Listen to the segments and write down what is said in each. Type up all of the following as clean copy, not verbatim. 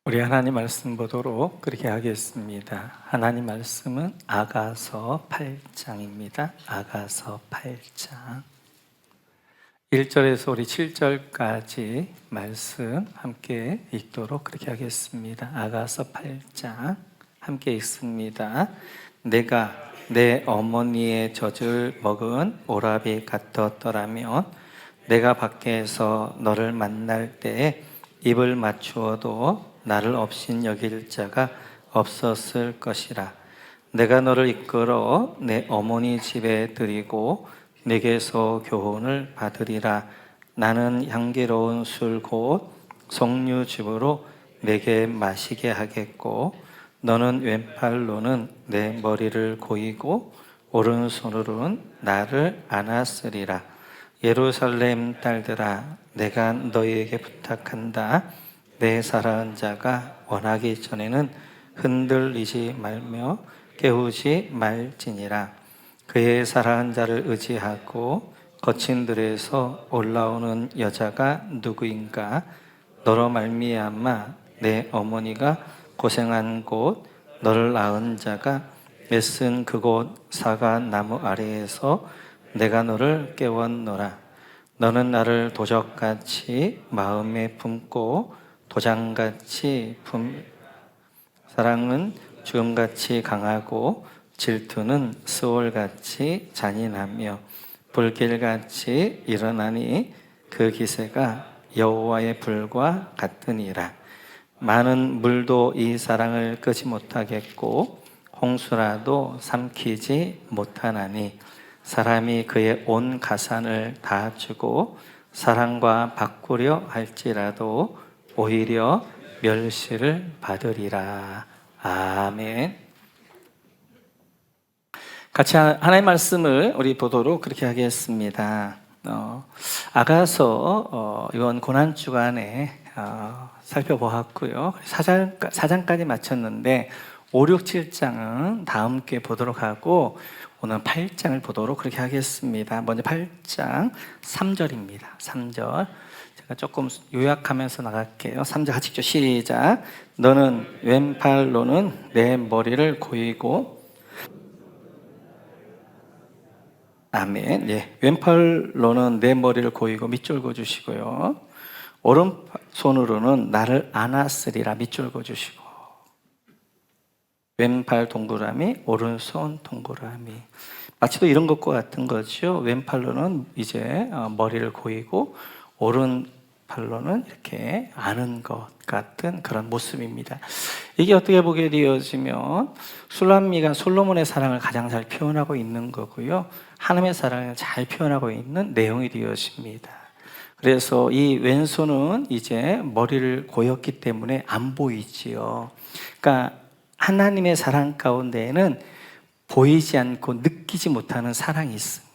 우리 하나님 말씀 보도록 그렇게 하겠습니다. 하나님 말씀은 아가서 8장입니다. 아가서 8장 1절에서 우리 7절까지 말씀 함께 읽도록 그렇게 하겠습니다. 아가서 8장 함께 읽습니다. 내가 내 어머니의 젖을 먹은 오라비 같았더라면 내가 밖에서 너를 만날 때에 입을 맞추어도 나를 없인 여길 자가 없었을 것이라. 내가 너를 이끌어 내 어머니 집에 들이고 내게서 교훈을 받으리라. 나는 향기로운 술 곧 석류즙으로 내게 마시게 하겠고 너는 왼팔로는 내 머리를 고이고 오른손으로는 나를 안았으리라. 예루살렘 딸들아, 내가 너희에게 부탁한다. 내 사랑하는 자가 원하기 전에는 흔들리지 말며 깨우지 말지니라. 그의 사랑하는 자를 의지하고 거친 들에서 올라오는 여자가 누구인가? 너로 말미암아 내 어머니가 고생한 곳, 너를 낳은 자가 애쓴 그곳 사과나무 아래에서 내가 너를 깨웠노라. 너는 나를 도적같이 마음에 품고 도장같이 사랑은 죽음같이 강하고 질투는 스올같이 잔인하며 불길같이 일어나니 그 기세가 여호와의 불과 같으니라. 많은 물도 이 사랑을 끄지 못하겠고 홍수라도 삼키지 못하나니 사람이 그의 온 가산을 다 주고 사랑과 바꾸려 할지라도 오히려 멸시를 받으리라. 아멘. 같이 하나님의 말씀을 우리 보도록 그렇게 하겠습니다. 아가서 이번 고난 주간에 살펴보았고요. 4장까지 마쳤는데 5, 6, 7장은 다음 기회에 보도록 하고 오늘 8장을 보도록 그렇게 하겠습니다. 먼저 8장 3절입니다. 3절 제가 조금 요약하면서 나갈게요. 3절 같이 읽죠. 시작. 너는 왼팔로는 내 머리를 고이고 아멘. 예. 왼팔로는 내 머리를 고이고 밑줄고 주시고요. 오른손으로는 나를 안았으리라 밑줄고 주시고 왼팔 동그라미, 오른손 동그라미. 마치 또 이런 것과 같은 거죠. 왼팔로는 이제 머리를 고이고 오른팔로는 이렇게 아는 것 같은 그런 모습입니다. 이게 어떻게 보게 되어지면 술람미가 솔로몬의 사랑을 가장 잘 표현하고 있는 거고요. 하나님의 사랑을 잘 표현하고 있는 내용이 되어집니다. 그래서 이 왼손은 이제 머리를 고였기 때문에 안 보이지요. 그러니까 하나님의 사랑 가운데에는 보이지 않고 느끼지 못하는 사랑이 있습니다.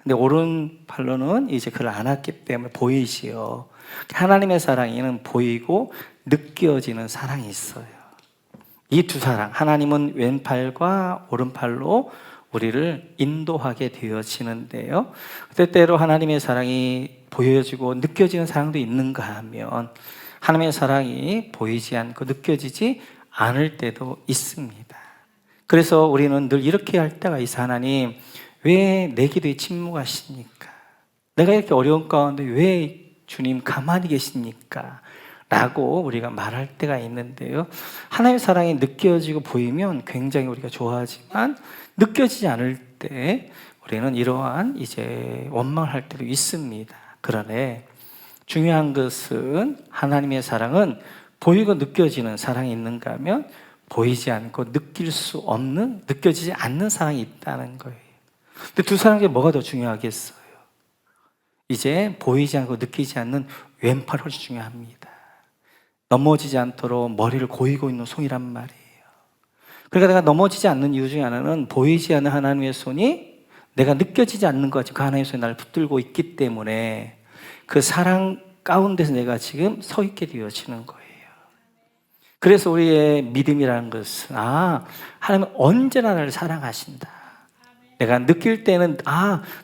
근데 오른팔로는 이제 그걸 안았기 때문에 보이지요. 하나님의 사랑에는 보이고 느껴지는 사랑이 있어요. 이 두 사랑, 하나님은 왼팔과 오른팔로 우리를 인도하게 되어지는데요. 때때로 하나님의 사랑이 보여지고 느껴지는 사랑도 있는가 하면 하나님의 사랑이 보이지 않고 느껴지지 않을 때도 있습니다. 그래서 우리는 늘 이렇게 할 때가 있어. 하나님, 왜 내 기도에 침묵하십니까? 내가 이렇게 어려운 가운데 왜 주님 가만히 계십니까? 라고 우리가 말할 때가 있는데요. 하나님의 사랑이 느껴지고 보이면 굉장히 우리가 좋아하지만 느껴지지 않을 때 우리는 이러한 이제 원망할 때도 있습니다. 그러네 중요한 것은 하나님의 사랑은 보이고 느껴지는 사랑이 있는가 하면 보이지 않고 느낄 수 없는, 느껴지지 않는 사랑이 있다는 거예요. 근데 두 사랑 중에 뭐가 더 중요하겠어요? 이제 보이지 않고 느끼지 않는 왼팔이 훨씬 중요합니다. 넘어지지 않도록 머리를 고이고 있는 손이란 말이에요. 그러니까 내가 넘어지지 않는 이유 중에 하나는 보이지 않는 하나님의 손이 내가 느껴지지 않는 것 같이 그 하나님의 손이 나를 붙들고 있기 때문에 그 사랑 가운데서 내가 지금 서 있게 되어지는 거예요. 그래서 우리의 믿음이라는 것은 하나님은 언제나 나를 사랑하신다. 내가 느낄 때는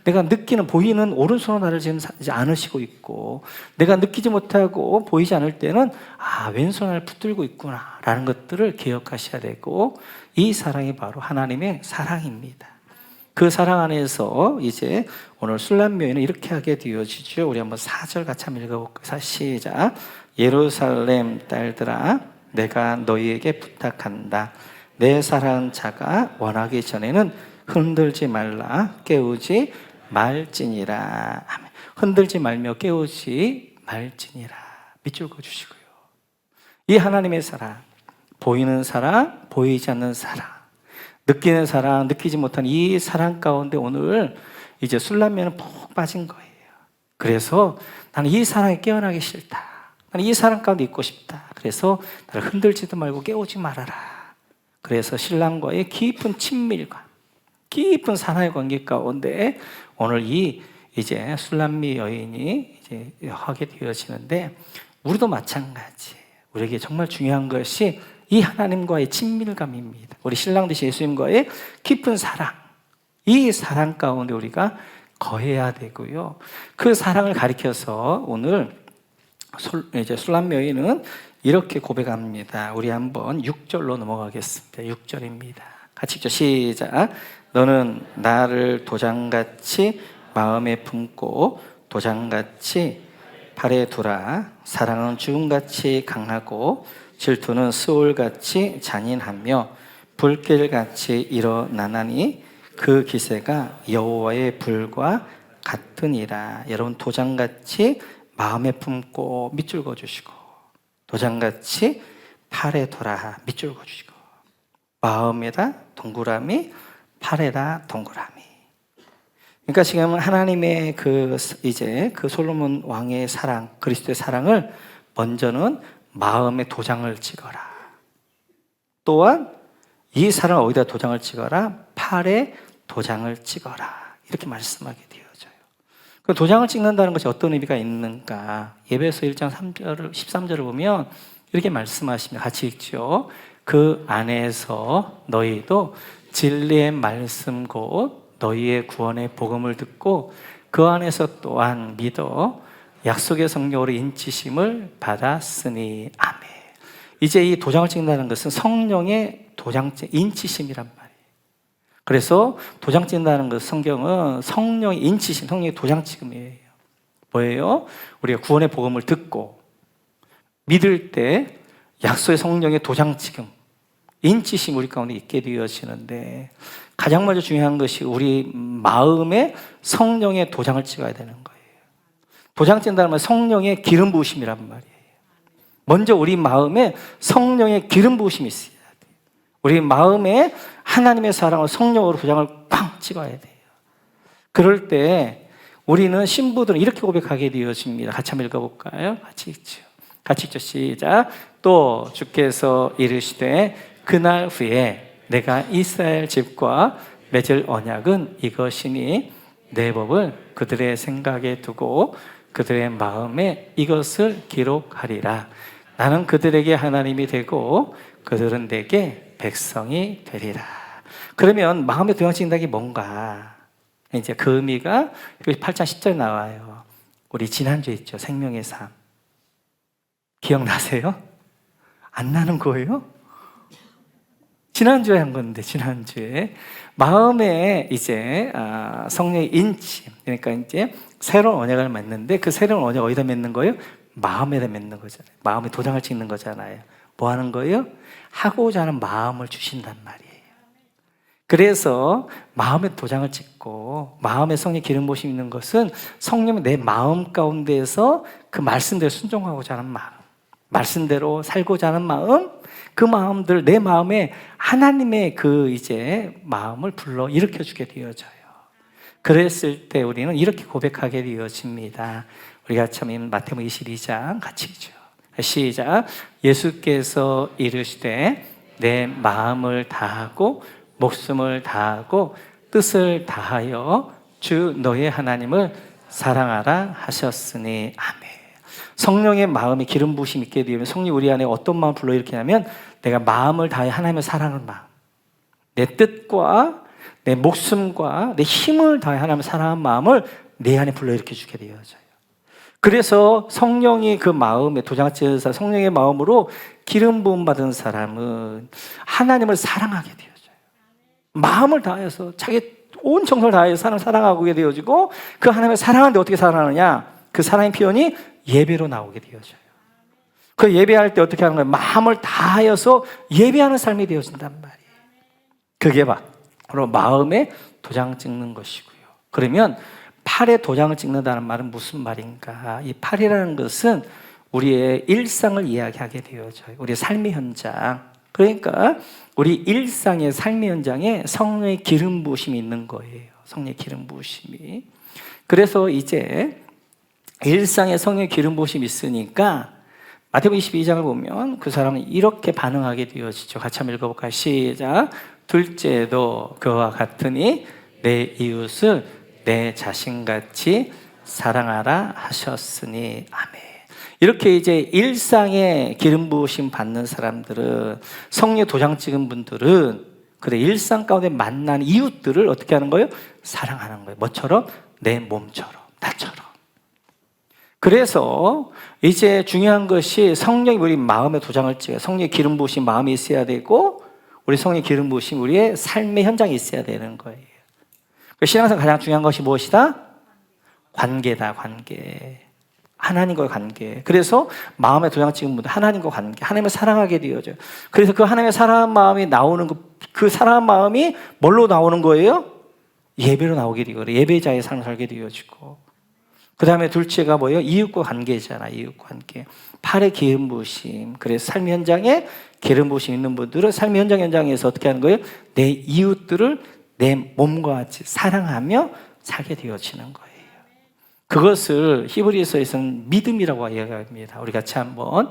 내가 느끼는 보이는 오른손으로 나를 지금 안으시고 있고, 내가 느끼지 못하고 보이지 않을 때는 왼손을 붙들고 있구나 라는 것들을 기억하셔야 되고, 이 사랑이 바로 하나님의 사랑입니다. 그 사랑 안에서 이제 오늘 술람묘인은 이렇게 하게 되어지죠. 우리 한번 4절 같이 한번 읽어볼까요? 시작. 예루살렘 딸들아, 내가 너희에게 부탁한다. 내 사랑하는 자가 원하기 전에는 흔들지 말라, 깨우지 말지니라. 흔들지 말며 깨우지 말지니라. 밑줄 그어주시고요. 이 하나님의 사랑, 보이는 사랑, 보이지 않는 사랑, 느끼는 사랑, 느끼지 못한 이 사랑 가운데 오늘 이제 술람면은 푹 빠진 거예요. 그래서 나는 이 사랑에 깨어나기 싫다. 나는 이 사랑 가운데 있고 싶다. 그래서 나를 흔들지도 말고 깨우지 말아라. 그래서 신랑과의 깊은 친밀감, 깊은 사랑의 관계 가운데 오늘 이제 술람미 여인이 이제 하게 되어지는데, 우리도 마찬가지. 우리에게 정말 중요한 것이 이 하나님과의 친밀감입니다. 우리 신랑 되신 예수님과의 깊은 사랑, 이 사랑 가운데 우리가 거해야 되고요. 그 사랑을 가리켜서 오늘 이제 술람 여인은 이렇게 고백합니다. 우리 한번 6절로 넘어가겠습니다. 6절입니다. 같이 읽죠. 시작. 너는 나를 도장같이 마음에 품고 도장같이 팔에 두라. 사랑은 죽음같이 강하고 질투는 수올같이 잔인하며 불길같이 일어나나니 그 기세가 여호와의 불과 같으니라. 여러분, 도장같이 마음에 품고 밑줄 그어주시고, 도장같이 팔에 두라 밑줄 그어주시고, 마음에다 동그라미, 팔에다 동그라미. 그러니까 지금 하나님의 이제 솔로몬 왕의 사랑, 그리스도의 사랑을 먼저는 마음에 도장을 찍어라. 또한 이 사랑을 어디다 도장을 찍어라? 팔에 도장을 찍어라. 이렇게 말씀하게 되어져요. 그 도장을 찍는다는 것이 어떤 의미가 있는가? 에베소 1장 13절을 보면 이렇게 말씀하십니다. 같이 읽죠. 그 안에서 너희도 진리의 말씀 곧 너희의 구원의 복음을 듣고 그 안에서 또한 믿어 약속의 성령으로 인치심을 받았으니. 아멘. 이제 이 도장을 찍는다는 것은 성령의 인치심이란 말이에요. 그래서 도장 찍는다는 것, 성경은 성령의 인치심, 성령의 도장 찍음이에요. 뭐예요? 우리가 구원의 복음을 듣고 믿을 때 약속의 성령의 도장 찍음, 인치심 우리 가운데 있게 되어지는데, 가장 먼저 중요한 것이 우리 마음에 성령의 도장을 찍어야 되는 거예요. 도장 찍는다는 말 성령의 기름 부으심이란 말이에요. 먼저 우리 마음에 성령의 기름 부으심이 있어야 돼요. 우리 마음에 하나님의 사랑을 성령으로 도장을 꽝 찍어야 돼요. 그럴 때 우리는 신부들은 이렇게 고백하게 되어집니다. 같이 한번 읽어볼까요? 같이 읽죠. 같이 읽죠. 시작. 또 주께서 이르시되 그날 후에 내가 이스라엘 집과 맺을 언약은 이것이니 내 법을 그들의 생각에 두고 그들의 마음에 이것을 기록하리라. 나는 그들에게 하나님이 되고 그들은 내게 백성이 되리라. 그러면 마음에 도장 찍는다는 게 뭔가? 이제 그 의미가 8장 10절 나와요. 우리 지난주에 있죠. 생명의 삶. 기억나세요? 안 나는 거예요? 지난주에 한 건데, 지난주에. 마음에 이제 성령의 인침, 그러니까 이제 새로운 언약을 맺는데, 그 새로운 언약 어디다 맺는 거예요? 마음에다 맺는 거잖아요. 마음에 도장을 찍는 거잖아요. 뭐 하는 거예요? 하고자 하는 마음을 주신단 말이에요. 그래서 마음에 도장을 찍고 마음에 성령의 기름 부으심이 있는 것은 성령이 내 마음 가운데에서 그 말씀대로 순종하고자 하는 마음, 말씀대로 살고자 하는 마음, 그 마음들, 내 마음에 하나님의 그 이제 마음을 불러 일으켜 주게 되어져요. 그랬을 때 우리는 이렇게 고백하게 되어집니다. 우리가 참 마태복음 22장 같이 읽죠. 시작. 예수께서 이르시되 내 마음을 다하고 목숨을 다하고 뜻을 다하여 주 너의 하나님을 사랑하라 하셨으니. 아멘. 성령의 마음이 기름 부으심이 있게 되면 성령 우리 안에 어떤 마음을 불러일으키냐면 내가 마음을 다해 하나님을 사랑하는 마음, 내 뜻과 내 목숨과 내 힘을 다해 하나님을 사랑하는 마음을 내 안에 불러일으켜 주게 되어져요. 그래서 성령이 그 마음에 도장을 찍어서 성령의 마음으로 기름 부음 받은 사람은 하나님을 사랑하게 되어져요. 마음을 다해서 자기 온 정성을 다해서 하나님을 사랑하게 되어지고, 그 하나님을 사랑하는데 어떻게 사랑하느냐? 그 사랑의 표현이 예배로 나오게 되어져요. 그 예배할 때 어떻게 하는 거예요? 마음을 다하여서 예배하는 삶이 되어진단 말이에요. 그게 바로 마음에 도장 찍는 것이고요. 그러면 팔에 도장을 찍는다는 말은 무슨 말인가? 이 팔이라는 것은 우리의 일상을 이야기하게 되어져요. 우리의 삶의 현장. 그러니까 우리 일상의 삶의 현장에 성령의 기름 부으심이 있는 거예요. 성령의 기름 부으심이. 그래서 이제 일상에 성령의 기름 부으심이 있으니까 마태복음 22장을 보면 그 사람은 이렇게 반응하게 되어지죠. 같이 한번 읽어볼까요? 시작. 둘째도 그와 같으니 내 이웃을 내 자신같이 사랑하라 하셨으니. 아멘. 이렇게 이제 일상에 기름 부으심 받는 사람들은, 성령 도장 찍은 분들은 그래 일상 가운데 만난 이웃들을 어떻게 하는 거예요? 사랑하는 거예요. 뭐처럼? 내 몸처럼, 나처럼. 그래서 이제 중요한 것이 성령이 우리 마음에 도장을 찍어요. 성령의 기름 부으신 마음이 있어야 되고, 우리 성령의 기름 부으신 우리의 삶의 현장이 있어야 되는 거예요. 신앙에서 가장 중요한 것이 무엇이다? 관계다, 관계. 하나님과의 관계. 그래서 마음에 도장 찍은 분들 하나님과 관계, 하나님을 사랑하게 되어져요. 그래서 그 하나님의 사랑하는 마음이 나오는 그 사랑하는 마음이 뭘로 나오는 거예요? 예배로 나오게 되고, 예배자의 삶을 살게 되어지고, 그 다음에 둘째가 뭐예요? 이웃과 관계잖아. 이웃과 관계. 팔에 기름 부으심. 그래서 삶 현장에 기름 부으심 있는 분들은 삶 현장에서 어떻게 하는 거예요? 내 이웃들을 내 몸과 같이 사랑하며 살게 되어지는 거예요. 그것을 히브리서에서는 믿음이라고 이야기합니다. 우리 같이 한번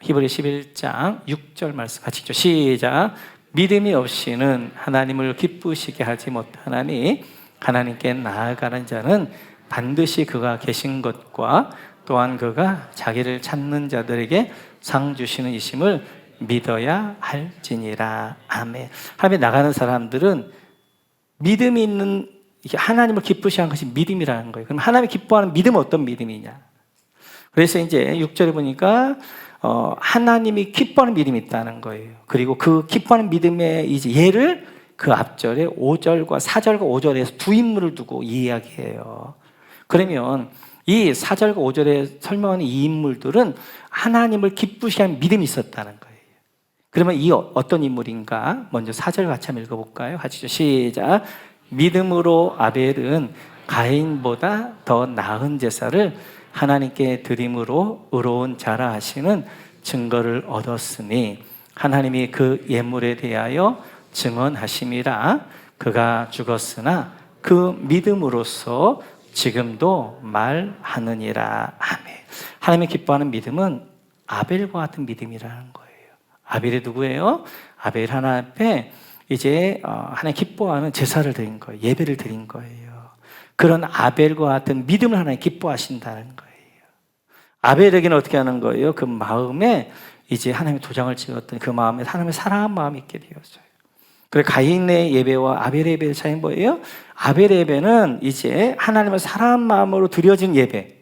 히브리 11장 6절 말씀 같이 읽죠. 시작. 믿음이 없이는 하나님을 기쁘시게 하지 못하나니 하나님께 나아가는 자는 반드시 그가 계신 것과 또한 그가 자기를 찾는 자들에게 상 주시는 이심을 믿어야 할지니라. 아멘. 하나님에 나가는 사람들은 믿음이 있는, 하나님을 기쁘시게 하는 것이 믿음이라는 거예요. 그럼 하나님이 기뻐하는 믿음은 어떤 믿음이냐? 그래서 이제 6절에 보니까 하나님이 기뻐하는 믿음이 있다는 거예요. 그리고 그 기뻐하는 믿음의 이제 예를 그 앞절에 5절과 4절과 5절에서 두 인물을 두고 이야기해요. 그러면 이 4절과 5절에 설명하는 이 인물들은 하나님을 기쁘시게 하는 믿음이 있었다는 거예요. 그러면 이 어떤 인물인가? 먼저 4절 같이 한번 읽어볼까요? 같이 시작. 믿음으로 아벨은 가인보다 더 나은 제사를 하나님께 드림으로 의로운 자라 하시는 증거를 얻었으니 하나님이 그 예물에 대하여 증언하심이라. 그가 죽었으나 그 믿음으로써 지금도 말하느니라. 아멘. 하나님이 기뻐하는 믿음은 아벨과 같은 믿음이라는 거예요. 아벨이 누구예요? 아벨 하나님 앞에 이제 하나님 기뻐하는 제사를 드린 거예요. 예배를 드린 거예요. 그런 아벨과 같은 믿음을 하나님 기뻐하신다는 거예요. 아벨에게는 어떻게 하는 거예요? 그 마음에 이제 하나님의 도장을 찍었던 그 마음에 하나님의 사랑한 마음이 있게 되었어요. 그래 가인의 예배와 아벨의 예배의 차이는 뭐예요? 아벨의 예배는 이제 하나님을 사랑한 마음으로 드려진 예배,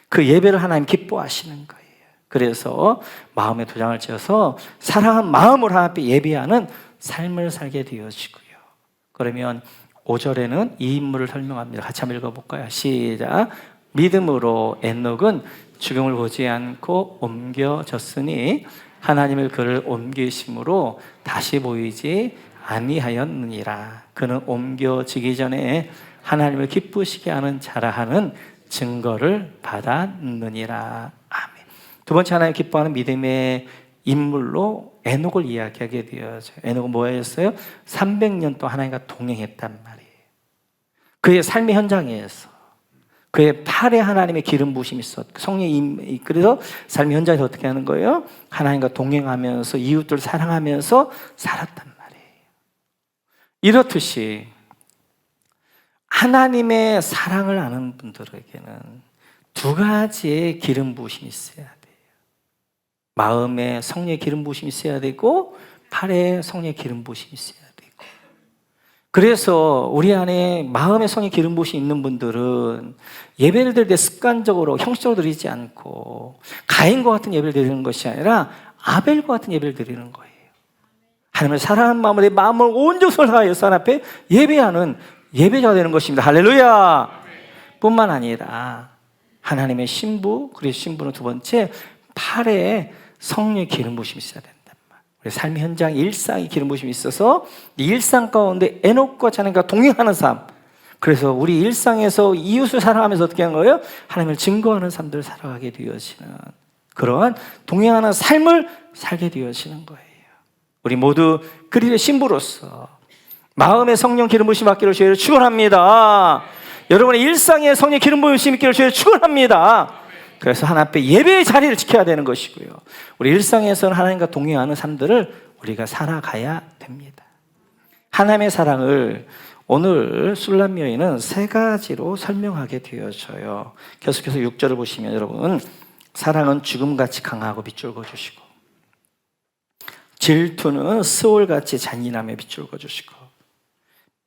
그 예배를 하나님 기뻐하시는 거예요. 그래서 마음에 도장을 찍어서 사랑한 마음으로 하나님 앞에 예배하는 삶을 살게 되어지고요. 그러면 5절에는 이 인물을 설명합니다. 같이 한번 읽어볼까요? 시작. 믿음으로 엔녹은 죽음을 보지 않고 옮겨졌으니 하나님을 그를 옮기심으로 다시 보이지 아니하였느니라. 그는 옮겨지기 전에 하나님을 기쁘시게 하는 자라 하는 증거를 받았느니라. 아멘. 두 번째 하나님 기뻐하는 믿음의 인물로 에녹을 이야기하게 되어져요. 에녹은 뭐였어요? 300년 동안 하나님과 동행했단 말이에요. 그의 삶의 현장에서 그의 팔에 하나님의 기름 부으심이 있었고 성령이 그래서 삶의 현장에서 어떻게 하는 거예요? 하나님과 동행하면서 이웃들을 사랑하면서 살았단 말이에요. 이렇듯이 하나님의 사랑을 아는 분들에게는 두 가지의 기름 부으심이 있어야 돼요. 마음에 성령의 기름 부으심이 있어야 되고 팔에 성령의 기름 부으심이 있어야 되고, 그래서 우리 안에 마음의 성의 기름 부으심이 있는 분들은 예배를 드릴 때 습관적으로 형식적으로 드리지 않고 가인과 같은 예배를 드리는 것이 아니라 아벨과 같은 예배를 드리는 거예요. 하나님을 사랑하는 마음으로 내 마음을 온 정성을 다하여서 하나님 앞에 예배하는 예배자가 되는 것입니다. 할렐루야. 뿐만 아니라 하나님의 신부, 그리고 신부는 두 번째 팔에 성령의 기름 부으심이 있어야 된다. 우리 삶의 현장, 일상의 기름 부으심이 있어서 이 일상 가운데 에녹과 자네가 동행하는 삶. 그래서 우리 일상에서 이웃을 사랑하면서 어떻게 하는 거예요? 하나님을 증거하는 삶들을 살아가게 되어지는 그러한 동행하는 삶을 살게 되어지는 거예요. 우리 모두 그리스도의 신부로서 마음의 성령 기름 부으심 받기를 주의를 축원합니다. 여러분의 일상의 성령 기름 부으심 있기를 주의를 축원합니다. 그래서 하나님 앞에 예배의 자리를 지켜야 되는 것이고요. 우리 일상에서는 하나님과 동행하는 삶들을 우리가 살아가야 됩니다. 하나님의 사랑을 오늘 술람 여인은 세 가지로 설명하게 되어져요. 계속해서 6절을 보시면 여러분, 사랑은 죽음같이 강하고 비추어 주시고, 질투는 스올같이 잔인함에 비추어 주시고,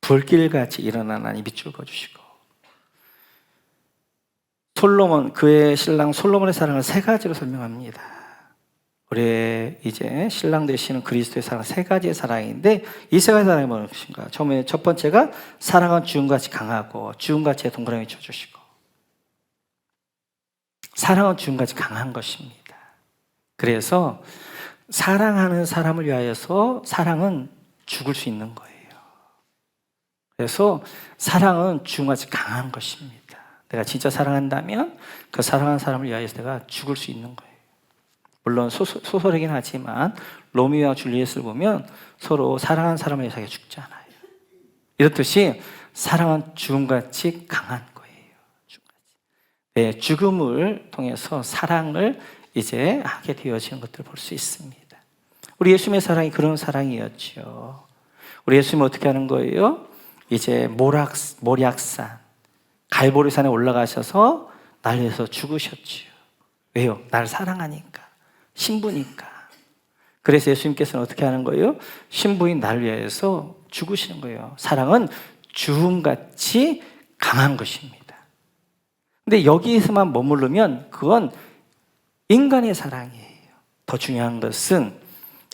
불길같이 일어나나니 비추어 주시고, 솔로몬, 그의 신랑 솔로몬의 사랑을 세 가지로 설명합니다. 우리 이제 신랑 되시는 그리스도의 사랑, 세 가지의 사랑인데 이 세 가지 사랑이 무엇인가? 처음에 첫 번째가 사랑은 죽음같이 강하고 죽음같이 동그라미 쳐주시고, 사랑은 죽음같이 강한 것입니다. 그래서 사랑하는 사람을 위하여서 사랑은 죽을 수 있는 거예요. 그래서 사랑은 죽음같이 강한 것입니다. 내가 진짜 사랑한다면 그 사랑하는 사람을 위하여서 내가 죽을 수 있는 거예요. 물론 소설이긴 하지만 로미오와 줄리엣을 보면 서로 사랑하는 사람을 위해서 죽잖아요. 이렇듯이 사랑은 죽음같이 강한 거예요. 네, 죽음을 통해서 사랑을 이제 하게 되어지는 것들을 볼 수 있습니다. 우리 예수님의 사랑이 그런 사랑이었죠. 우리 예수님은 어떻게 하는 거예요? 이제 모략산 갈보리산에 올라가셔서 날 위해서 죽으셨지요. 왜요? 날 사랑하니까, 신부니까. 그래서 예수님께서는 어떻게 하는 거예요? 신부인 날 위해서 죽으시는 거예요. 사랑은 죽음같이 강한 것입니다. 근데 여기에서만 머무르면 그건 인간의 사랑이에요. 더 중요한 것은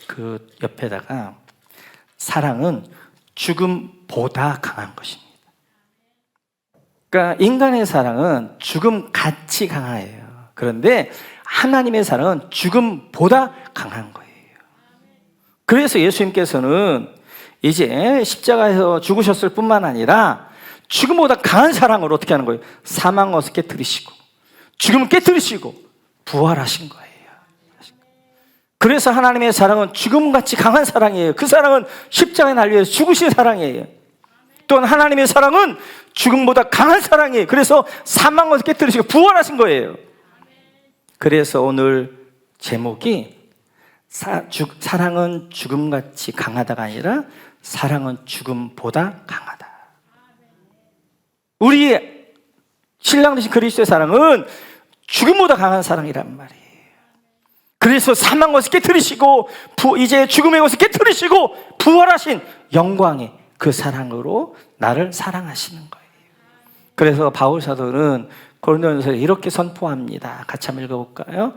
그 옆에다가 사랑은 죽음보다 강한 것입니다. 그러니까 인간의 사랑은 죽음같이 강해요. 그런데 하나님의 사랑은 죽음보다 강한 거예요. 그래서 예수님께서는 이제 십자가에서 죽으셨을 뿐만 아니라 죽음보다 강한 사랑으로 어떻게 하는 거예요? 사망을 깨뜨리시고 죽음을 깨뜨리시고 부활하신 거예요. 그래서 하나님의 사랑은 죽음같이 강한 사랑이에요. 그 사랑은 십자가에 달려 죽으신 사랑이에요. 또한 하나님의 사랑은 죽음보다 강한 사랑이에요. 그래서 사망을 깨뜨리시고 부활하신 거예요. 그래서 오늘 제목이 사랑은 죽음같이 강하다가 아니라 사랑은 죽음보다 강하다. 우리 신랑 되신 그리스도의 사랑은 죽음보다 강한 사랑이란 말이에요. 그래서 사망의 것을 깨뜨리시고 이제 죽음의 것을 깨뜨리시고 부활하신 영광의 그 사랑으로 나를 사랑하시는 거예요. 그래서 바울 사도는 고린도전서에 이렇게 선포합니다. 같이 한번 읽어볼까요?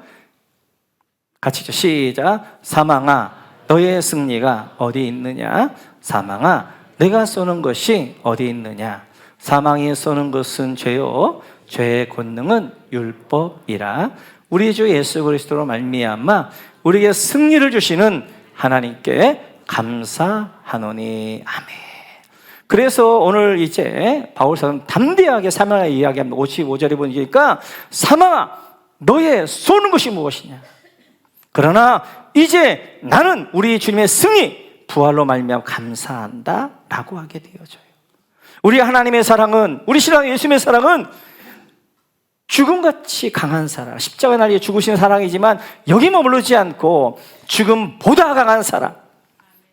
같이 시작. 사망아 너의 승리가 어디 있느냐? 사망아 내가 쏘는 것이 어디 있느냐? 사망이 쏘는 것은 죄요 죄의 권능은 율법이라. 우리 주 예수 그리스도로 말미암아 우리에게 승리를 주시는 하나님께 감사하노니. 아멘. 그래서 오늘 이제 바울 사도는 담대하게 사망을 이야기합니다. 55절에 보니까 사망아 너의 쏘는 것이 무엇이냐? 그러나 이제 나는 우리 주님의 승리 부활로 말미암아 감사한다 라고 하게 되어져요. 우리 하나님의 사랑은, 우리 신랑 예수님의 사랑은 죽음같이 강한 사랑, 십자가에 달려 죽으시는 사랑이지만 여기 머무르지 않고 죽음보다 강한 사랑,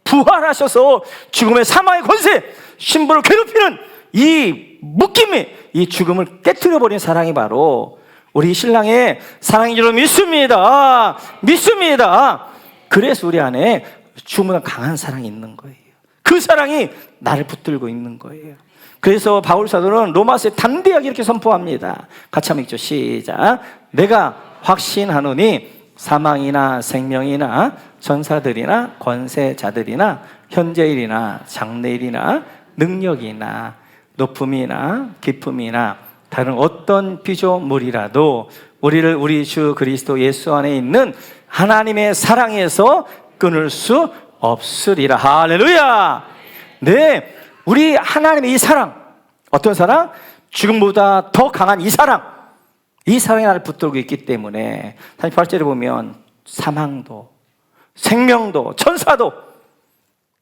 부활하셔서 죽음의 사망의 권세, 신부를 괴롭히는 이 묶임이, 이 죽음을 깨트려버린 사랑이 바로 우리 신랑의 사랑인 줄 믿습니다. 믿습니다. 그래서 우리 안에 죽음보다 강한 사랑이 있는 거예요. 그 사랑이 나를 붙들고 있는 거예요. 그래서 바울 사도는 로마서에 담대하게 이렇게 선포합니다. 같이 한번 읽죠. 시작. 내가 확신하노니 사망이나 생명이나 전사들이나 권세자들이나 현재일이나 장래일이나 능력이나 높음이나 깊음이나 다른 어떤 피조물이라도 우리를 우리 주 그리스도 예수 안에 있는 하나님의 사랑에서 끊을 수 없으리라. 할렐루야. 네, 우리 하나님의 이 사랑, 어떤 사랑? 죽음보다 더 강한 이 사랑, 이 사랑이 나를 붙들고 있기 때문에 38절에 보면 사망도 생명도 천사도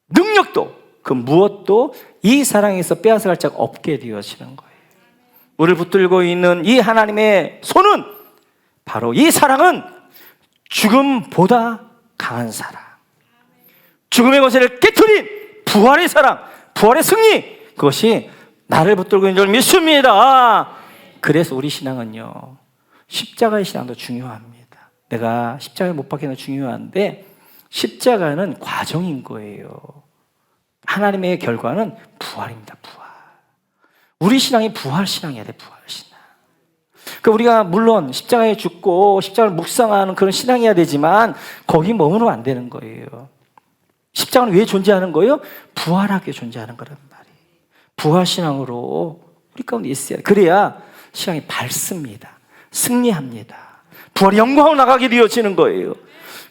능력도 그 무엇도 이 사랑에서 빼앗아갈 자가 없게 되어지는 거예요. 우리를 붙들고 있는 이 하나님의 손은, 바로 이 사랑은 죽음보다 강한 사랑, 죽음의 권세를 깨트린 부활의 사랑, 부활의 승리, 그것이 나를 붙들고 있는 줄 믿습니다. 그래서 우리 신앙은요, 십자가의 신앙도 중요합니다. 내가 십자가에 못 박히는 건 중요한데 십자가는 과정인 거예요. 하나님의 결과는 부활입니다. 부활. 우리 신앙이 부활 신앙이어야 돼. 부활 신앙. 그러니까 우리가 물론 십자가에 죽고 십자가를 묵상하는 그런 신앙이어야 되지만 거기 머무르면 안 되는 거예요. 십자가는 왜 존재하는 거예요? 부활하게 존재하는 거란 말이에요. 부활 신앙으로 우리 가운데 있어야 돼. 그래야 신앙이 밝습니다. 승리합니다. 부활의 영광으로 나가게 되어지는 거예요.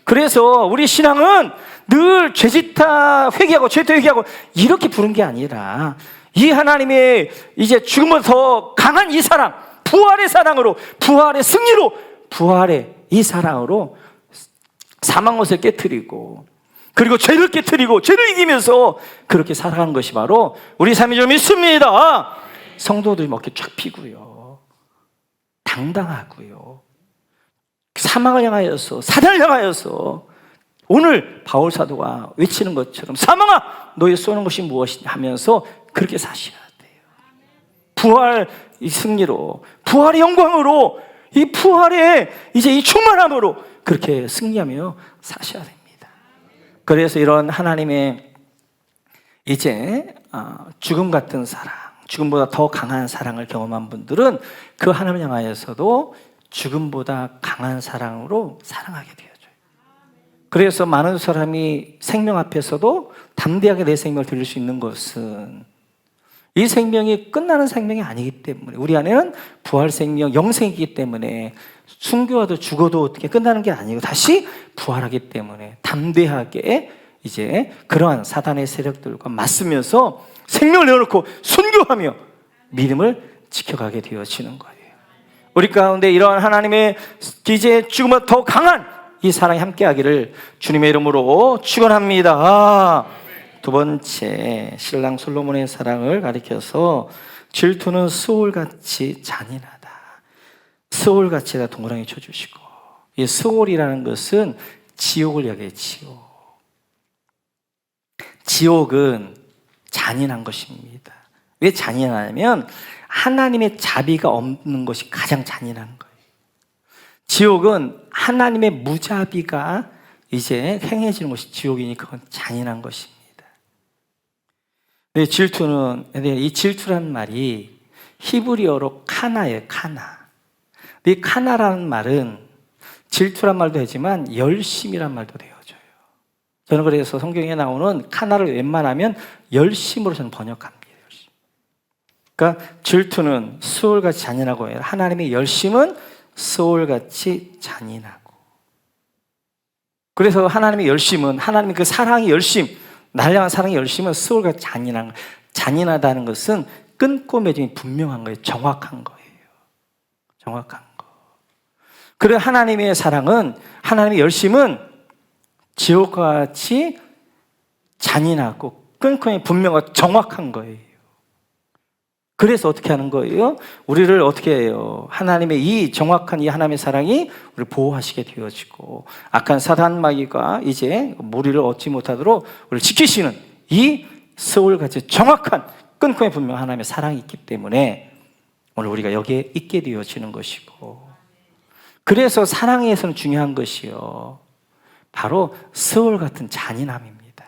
그래서 우리 신앙은 늘 죄짓다 회개하고 죄짓다 회개하고 이렇게 부른 게 아니라 이 하나님의 이제 죽음보다 더 강한 이 사랑, 부활의 사랑으로, 부활의 승리로, 부활의 이 사랑으로 사망 것을 깨트리고, 그리고 죄를 깨트리고 죄를 이기면서 그렇게 살아가는 것이 바로 우리 삶인 줄 믿습니다. 성도들이 어깨 쫙 피고요, 당당하고요, 사망을 향하여서, 사단을 향하여서 오늘 바울 사도가 외치는 것처럼 사망아 너희 쏘는 것이 무엇이냐 하면서 그렇게 사셔야 돼요. 부활의 승리로, 부활의 영광으로, 이 부활의 이제 이 충만함으로 그렇게 승리하며 사셔야 됩니다. 그래서 이런 하나님의 이제 죽음 같은 사랑, 죽음보다 더 강한 사랑을 경험한 분들은 그 하나님을 향하여서도 죽음보다 강한 사랑으로 사랑하게 되어져요. 그래서 많은 사람이 생명 앞에서도 담대하게 내 생명을 드릴 수 있는 것은 이 생명이 끝나는 생명이 아니기 때문에, 우리 안에는 부활 생명, 영생이기 때문에 순교와도 죽어도 어떻게 끝나는 게 아니고 다시 부활하기 때문에 담대하게 이제 그러한 사단의 세력들과 맞서면서 생명을 내어놓고 순교하며 믿음을 지켜가게 되어지는 거예요. 우리 가운데 이러한 하나님의 이제 죽음보다 더 강한 이 사랑이 함께하기를 주님의 이름으로 축원합니다. 두 번째, 신랑 솔로몬의 사랑을 가리켜서 질투는 스올같이 잔인하다. 스올같이다 동그라미 쳐주시고, 이 스올이라는 것은 지옥을 이야기해요. 지옥은 잔인한 것입니다. 왜 잔인하냐면 하나님의 자비가 없는 것이 가장 잔인한 거예요. 지옥은 하나님의 무자비가 이제 행해지는 것이 지옥이니까 그건 잔인한 것입니다. 이 질투란 말이 히브리어로 카나예요. 카나. 이 카나라는 말은 질투란 말도 되지만 열심이란 말도 되어져요. 저는 그래서 성경에 나오는 카나를 웬만하면 열심으로 저는 번역합니다. 열심. 그러니까 질투는 스올같이 잔인하고 해요. 하나님의 열심은 스올같이 잔인하고. 그래서 하나님의 열심은, 하나님의 그 사랑의 열심, 나를 향한 사랑의 열심은 스올같이 잔인한, 잔인하다는 것은 끊고 맺음이 분명한 거예요. 정확한 거예요. 정확한 거. 그리고 하나님의 사랑은, 하나님의 열심은 지옥과 같이 잔인하고 끊고 분명하고 정확한 거예요. 그래서 어떻게 하는 거예요? 우리를 어떻게 해요? 하나님의 이 정확한 이 하나님의 사랑이 우리를 보호하시게 되어지고, 악한 사단 마귀가 이제 무리를 얻지 못하도록 우리를 지키시는 이 스올같이 정확한 끊고 분명한 하나님의 사랑이 있기 때문에 오늘 우리가 여기에 있게 되어지는 것이고, 그래서 사랑에서는 중요한 것이요, 바로 스올 같은 잔인함입니다.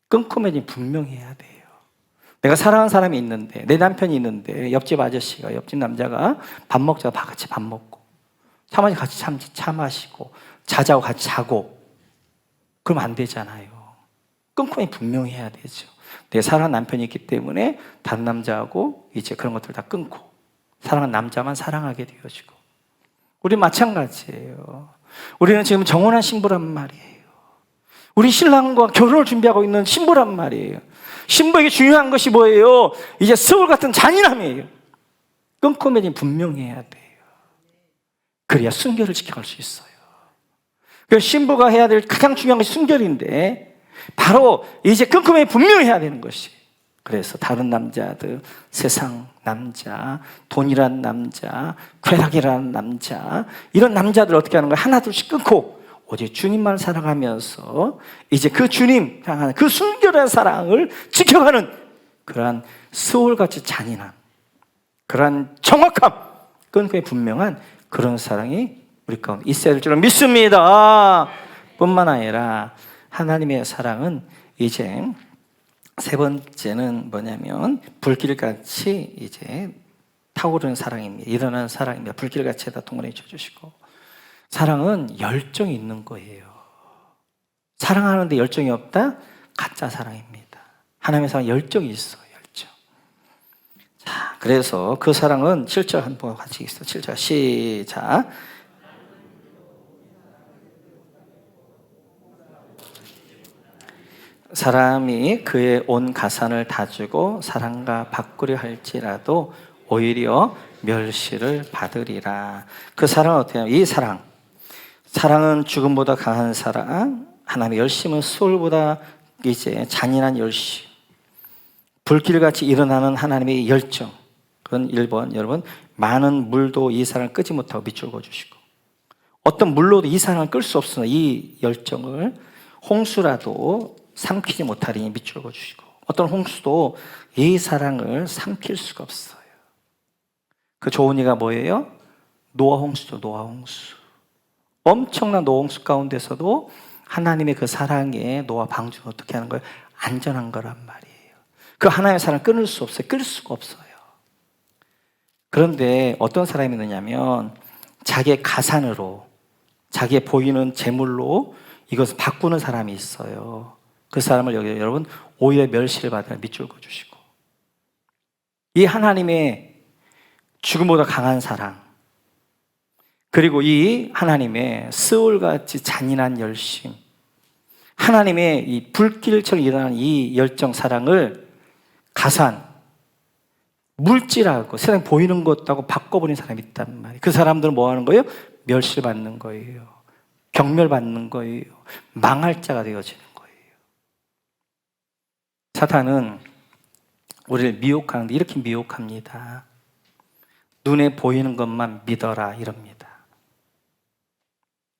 끊고 매진 분명해야 돼요. 내가 사랑하는 사람이 있는데, 내 남편이 있는데, 옆집 아저씨가, 옆집 남자가 밥 먹자고 같이 밥 먹고, 차 마시고 같이 차 마시고, 자자고 같이 자고, 그러면 안 되잖아요. 끊고 매진 분명해야 되죠. 내 사랑하는 남편이 있기 때문에 다른 남자하고 이제 그런 것들 다 끊고, 사랑하는 남자만 사랑하게 되어지고. 우리 마찬가지예요. 우리는 지금 정혼한 신부란 말이에요. 우리 신랑과 결혼을 준비하고 있는 신부란 말이에요. 신부에게 중요한 것이 뭐예요? 이제 서울 같은 잔인함이에요. 끊고 매진 분명해야 돼요. 그래야 순결을 지켜갈 수 있어요. 그래서 신부가 해야 될 가장 중요한 것이 순결인데, 바로 이제 끊고 매진 분명해야 되는 것이. 그래서 다른 남자들, 세상 남자, 돈이란 남자, 쾌락이라는 남자, 이런 남자들 어떻게 하는 거예요? 하나둘씩 끊고 오직 주님만 사랑하면서 이제 그 주님 향하는 그 순결한 사랑을 지켜가는 그러한 스올같이 잔인한, 그러한 정확함, 끊고 분명한 그런 사랑이 우리 가운데 있어야 될 줄로 믿습니다. 뿐만 아니라 하나님의 사랑은 이제 세 번째는 뭐냐면 불길같이 이제 타오르는 사랑입니다. 일어나는 사랑입니다. 불길같이에다 동그라미 쳐주시고, 사랑은 열정이 있는 거예요. 사랑하는데 열정이 없다? 가짜 사랑입니다. 하나님의 사랑은 열정이 있어요. 열정. 자, 그래서 그 사랑은 7절 한번 같이 있어. 7절 시작. 사람이 그의 온 가산을 다 주고 사랑과 바꾸려 할지라도 오히려 멸시를 받으리라. 그 사랑은 어떻게 하냐면, 이 사랑은 죽음보다 강한 사랑, 하나님의 열심은 수월보다 이제 잔인한 열심, 불길같이 일어나는 하나님의 열정. 그건 1번, 여러분, 많은 물도 이 사랑을 끄지 못하고 밑줄고 주시고, 어떤 물로도 이 사랑을 끌 수 없으나 이 열정을 홍수라도 삼키지 못하리니 밑줄고 주시고, 어떤 홍수도 이 사랑을 삼킬 수가 없어요. 그 좋은 이가 뭐예요? 노아 홍수죠. 노아 홍수. 엄청난 노아 홍수 가운데서도 하나님의 그 사랑에 노아 방주는 어떻게 하는 거예요? 안전한 거란 말이에요. 그 하나님의 사랑을 끊을 수 없어요. 끌 수가 없어요. 그런데 어떤 사람이 있느냐면 자기의 가산으로, 자기의 보이는 재물로 이것을 바꾸는 사람이 있어요. 그 사람을 여러분 오히려 멸시를 받아 밑줄 그어주시고, 이 하나님의 죽음보다 강한 사랑, 그리고 이 하나님의 스올같이 잔인한 열심, 하나님의 이 불길처럼 일어나는 이 열정 사랑을 가산, 물질하고 세상에 보이는 것하고 바꿔버린 사람이 있단 말이에요. 그 사람들은 뭐 하는 거예요? 멸시를 받는 거예요. 경멸받는 거예요. 망할 자가 되어지는 거예요. 사탄은 우리를 미혹하는데 이렇게 미혹합니다. 눈에 보이는 것만 믿어라 이럽니다.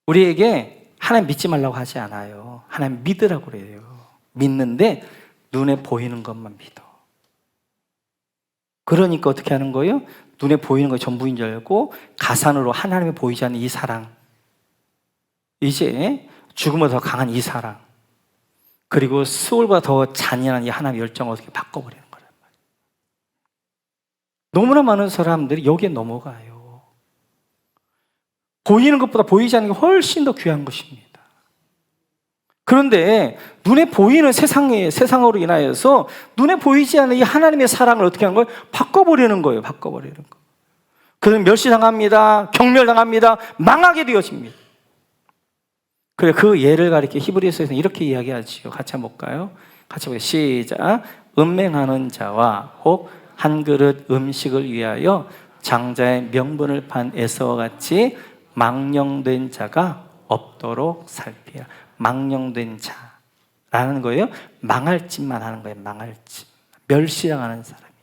우리에게 하나님 믿지 말라고 하지 않아요. 하나님 믿으라고 그래요. 믿는데 눈에 보이는 것만 믿어. 그러니까 어떻게 하는 거예요? 눈에 보이는 거 전부인 줄 알고 가산으로 하나님이 보이지 않는 이 사랑, 이제 죽음보다 더 강한 이 사랑, 그리고 스올보다 더 잔인한 이 하나님의 열정을 어떻게 바꿔버리는 거란 말이에요. 너무나 많은 사람들이 여기에 넘어가요. 보이는 것보다 보이지 않는 게 훨씬 더 귀한 것입니다. 그런데 눈에 보이는 세상으로 인하여서 눈에 보이지 않는 이 하나님의 사랑을 어떻게 하는 거예요? 바꿔버리는 거예요. 바꿔버리는 거. 그는 멸시당합니다. 경멸당합니다. 망하게 되어집니다. 그래, 그 예를 가리켜 히브리서에서는 이렇게 이야기하지요. 같이 한번 볼까요? 같이 보세요. 시작. 음행하는 자와 혹 한 그릇 음식을 위하여 장자의 명분을 판 에서와 같이 망령된 자가 없도록 살피라. 망령된 자라는 거예요. 망할 짓만 하는 거예요. 망할 짓. 멸시당하는 사람입니다.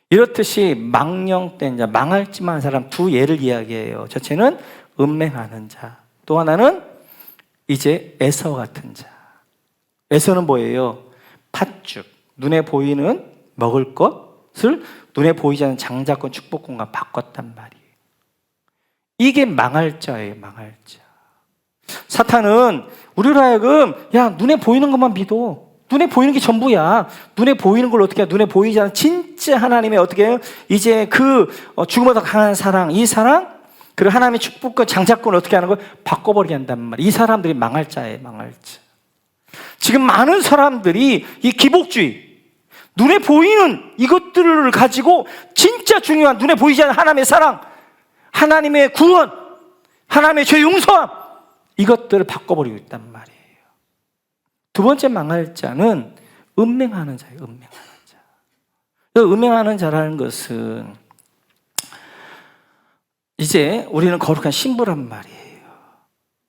이렇듯이 망령된 자, 망할 짓만 하는 사람 두 예를 이야기해요. 첫째는 음행하는 자, 또 하나는 이제 에서 같은 자. 에서는 뭐예요? 팥죽. 눈에 보이는 먹을 것을 눈에 보이지 않는 장자권, 축복권과 바꿨단 말이에요. 이게 망할 자예요. 망할 자. 사탄은 우리로 하여금 야, 눈에 보이는 것만 믿어. 눈에 보이는 게 전부야. 눈에 보이는 걸 어떻게 해? 눈에 보이지 않는 진짜 하나님의 어떻게 해요? 이제 그 죽음보다 강한 사랑, 이 사랑, 그리고 하나님의 축복과 장자권을 어떻게 하는 거예요? 바꿔버리게 한단 말이에요. 이 사람들이 망할 자예요, 망할 자. 지금 많은 사람들이 이 기복주의, 눈에 보이는 이것들을 가지고 진짜 중요한 눈에 보이지 않는 하나님의 사랑, 하나님의 구원, 하나님의 죄 용서함, 이것들을 바꿔버리고 있단 말이에요. 두 번째 망할 자는 음맹하는 자예요. 음맹하는 자. 음맹하는 자라는 것은 이제 우리는 거룩한 신부란 말이에요.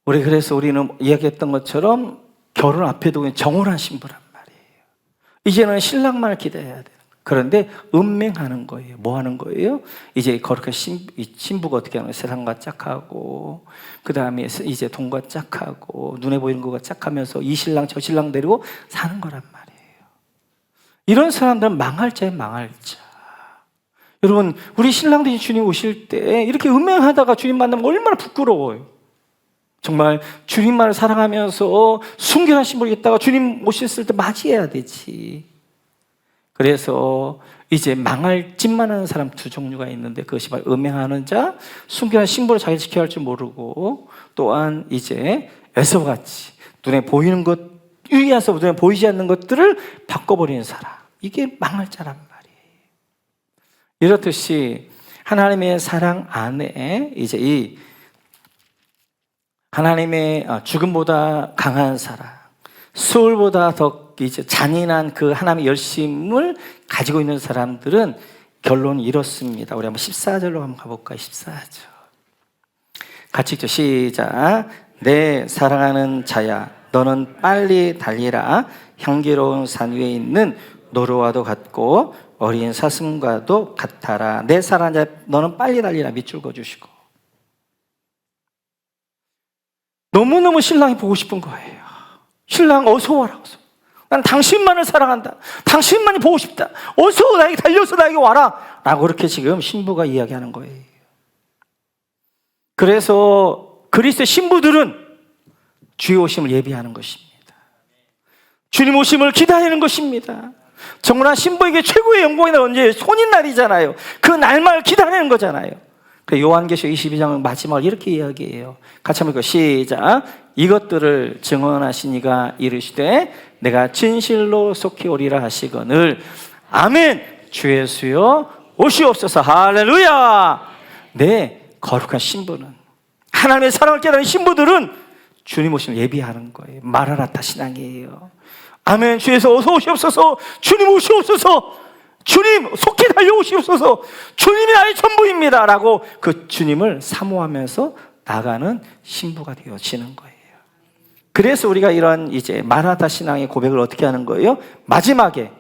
그래서 우리는 이야기했던 것처럼 결혼 앞에 두고 정혼한 신부란 말이에요. 이제는 신랑만을 기대해야 돼요. 그런데 음맹하는 거예요. 뭐 하는 거예요? 이제 거룩한 신부가 어떻게 하는 거예요? 세상과 짝하고, 그 다음에 이제 돈과 짝하고, 눈에 보이는 것과 짝하면서 이 신랑 저 신랑 데리고 사는 거란 말이에요. 이런 사람들은 망할 자예요, 망할 자. 여러분, 우리 신랑들이 주님 오실 때 이렇게 음행하다가 주님 만나면 얼마나 부끄러워요. 정말 주님만을 사랑하면서 순결한 신부이겠다가 주님 오셨을 때 맞이해야 되지. 그래서 이제 망할 짓만 하는 사람 두 종류가 있는데, 그것이 바로 음행하는 자, 순결한 신부를 자기 지켜야 할 줄 모르고, 또한 이제 에서같이 눈에 보이는 것 위에서 눈에 보이지 않는 것들을 바꿔버리는 사람, 이게 망할 자란 말이에요. 이렇듯이 하나님의 사랑 안에 이제 이 하나님의 죽음보다 강한 사랑, 수월보다 더 이제 잔인한 그 하나님의 열심을 가지고 있는 사람들은 결론이 이렇습니다. 우리 한번 14절로 한번 가볼까요? 14절. 같이 읽죠. 시작. 내 사랑하는 자야, 너는 빨리 달리라. 향기로운 산 위에 있는 노루와도 같고 어린 사슴과도 같아라. 내 사랑하는 자야, 너는 빨리 달리라. 밑줄 그어주시고. 너무너무 신랑이 보고 싶은 거예요. 신랑 어서 와라. 어서. 난 당신만을 사랑한다. 당신만이 보고 싶다. 어서 나에게 달려서 나에게 와라. 라고 그렇게 지금 신부가 이야기하는 거예요. 그래서 그리스도의 신부들은 주의 오심을 예비하는 것입니다. 주님 오심을 기다리는 것입니다. 정말 신부에게 최고의 영광이 언제? 혼인날이잖아요. 그 날만을 기다리는 거잖아요. 요한계시록 22장 마지막을 이렇게 이야기해요. 같이 한번 읽고 시작. 이것들을 증언하신 이가 이르시되 내가 진실로 속히 오리라 하시거늘 아멘. 주 예수여 오시옵소서. 할렐루야. 네, 거룩한 신부는, 하나님의 사랑을 깨달은 신부들은 주님 오심을 예비하는 거예요. 마라나타 신앙이에요. 아멘. 주 예수 어서 오시옵소서. 주님 오시옵소서. 주님 속히 달려오시옵소서. 주님이 나의 전부입니다 라고 그 주님을 사모하면서 나가는 신부가 되어지는 거예요. 그래서 우리가 이런 이제 마라나타 신앙의 고백을 어떻게 하는 거예요? 마지막에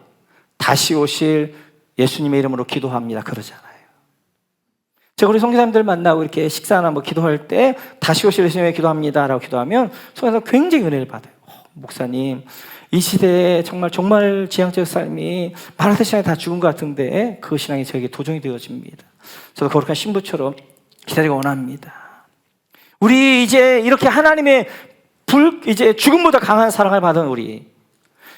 다시 오실 예수님의 이름으로 기도합니다 그러잖아요. 제가 우리 선교사님들 만나고 이렇게 식사나 뭐 기도할 때 다시 오실 예수님의 기도합니다 라고 기도하면 선교사가 굉장히 은혜를 받아요. 목사님, 이 시대에 정말 지향적 삶이 마라나타 신앙이 다 죽은 것 같은데 그 신앙이 저에게 도전이 되어집니다. 저도 거룩한 신부처럼 기다리기 원합니다. 우리 이제 이렇게 하나님의 이제 죽음보다 강한 사랑을 받은 우리,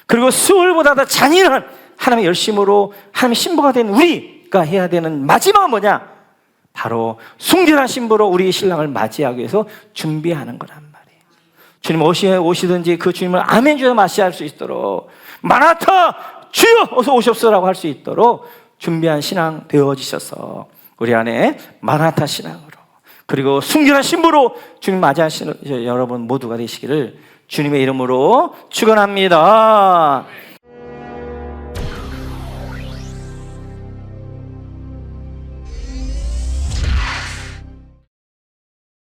그리고 수월보다 더 잔인한 하나님의 열심으로 하나님의 신부가 된 우리가 해야 되는 마지막은 뭐냐? 바로 순결한 신부로 우리 신랑을 맞이하기 위해서 준비하는 거란 말이에요. 주님 오시든지 그 주님을 아멘 주여 맞이할 수 있도록, 마라나타 주여 어서 오시옵소서라고 할 수 있도록 준비한 신앙 되어지셔서 우리 안에 마라나타 신앙으로, 그리고 순결한 신부로 주님 맞이하시는 여러분 모두가 되시기를 주님의 이름으로 축원합니다.